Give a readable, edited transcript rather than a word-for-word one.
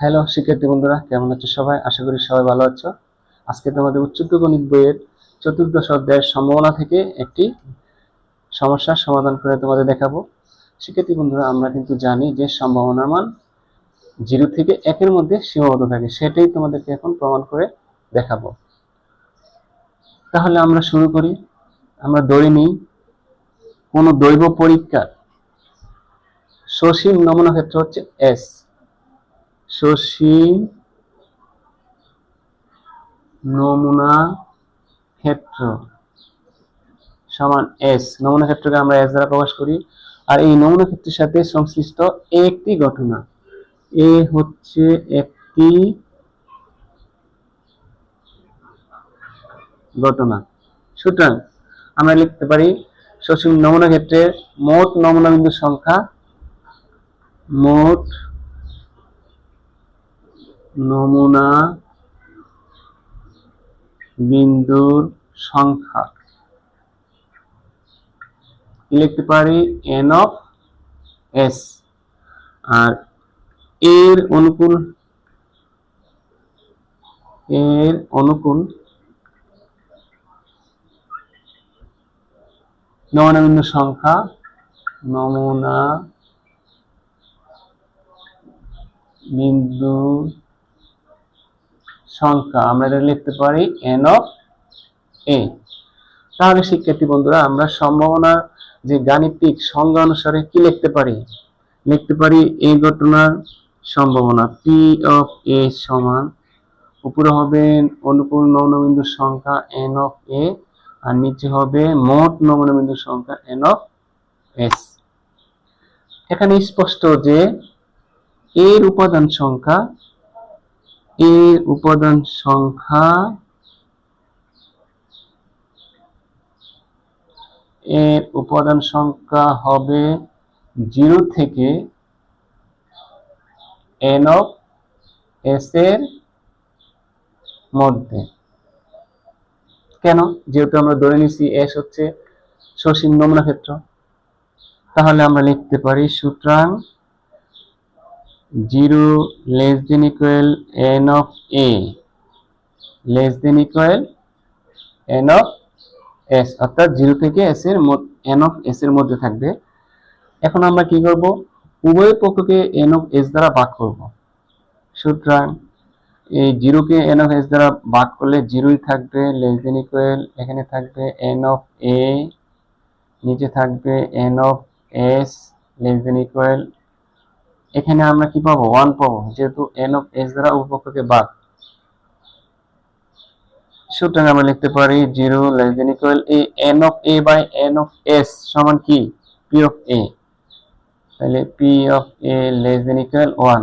Hello শিক্ষার্থী বন্ধুরা, কেমন আছো সবাই? আশা করি সবাই ভালো আছো। আজকে তোমাদের উচ্চতর গণিত বইয়ের চতুর্দশ অধ্যায়ের সম্ভাবনা থেকে একটি সমস্যার সমাধান করে তোমাদের দেখাবো। শিক্ষার্থী বন্ধুরা, আমরা কিন্তু জানি যে সম্ভাবনার মান 0 থেকে 1-এর মধ্যে সীমাবদ্ধ থাকে, সেটাই তোমাদেরকে এখন প্রমাণ করে দেখাবো। তাহলে আমরা শুরু করি। আমরা ধরে নিই কোন দৈব পরীক্ষার সসীম নমুনা ক্ষেত্র হচ্ছে S। সসীম নমুনা ক্ষেত্র সমান S। নমুনা ক্ষেত্রকে আমরা S দ্বারা প্রকাশ করি। আর এই নমুনা ক্ষেত্রের সাথে সংশ্লিষ্ট একটি ঘটনা এ হচ্ছে একটি ঘটনা। সুতরাং আমরা লিখতে পারি সসীম নমুনা ক্ষেত্রের মোট নমুনা বিন্দুর সংখ্যা, মোট নমুনা বিন্দুর সংখ্যা লিখতে পারি n of s। আর এর অনুকূল নমুনা বিন্দুর সংখ্যা, নমুনা বিন্দুর সংখ্যা আমরা এটা লিখতে পারি n of a। তাহলে শিক্ষার্থী বন্ধুরা, আমরা সম্ভাবনার যে গাণিতিক সংজ্ঞা অনুসারে কি লিখতে পারি? লিখতে পারি এই ঘটনার সম্ভাবনা p of a সমান, উপরে হবে অনুকূল নমুনা বিন্দুর সংখ্যা n of a, আর নিচে হবে মোট নমুনা বিন্দুর সংখ্যা n of s। এখানে স্পষ্ট যে এর উপাদান সংখ্যা হবে 0 থেকে n of s এর মধ্যে। কেন? যেহেতু আমরা ধরে নিছি s হচ্ছে সসীম নমুনা ক্ষেত্র, তাহলে আমরা লিখতে পারি সুতরাং 0 less than equal n of a less than equal n of s, অর্থাৎ 0 থেকে s এর n of s এর মধ্যে থাকবে। এখন আমরা কি করব? উভয় পক্ষকে n of s দ্বারা ভাগ করব। সুতরাং এই 0 কে n of s দ্বারা ভাগ করলে 0ই থাকবে, less than equal এখানে থাকবে n of a, নিচে থাকবে n of s less than equal, এখানে আমরা কি পাবো? 1 পাবো, যেহেতু n of s দ্বারা উভয় পক্ষকে ভাগ। সুতরাং আমরা লিখতে পারি 0 less than equal এই n of a by n of s সমান কি? p of a। তাহলে p of a less than equal 1।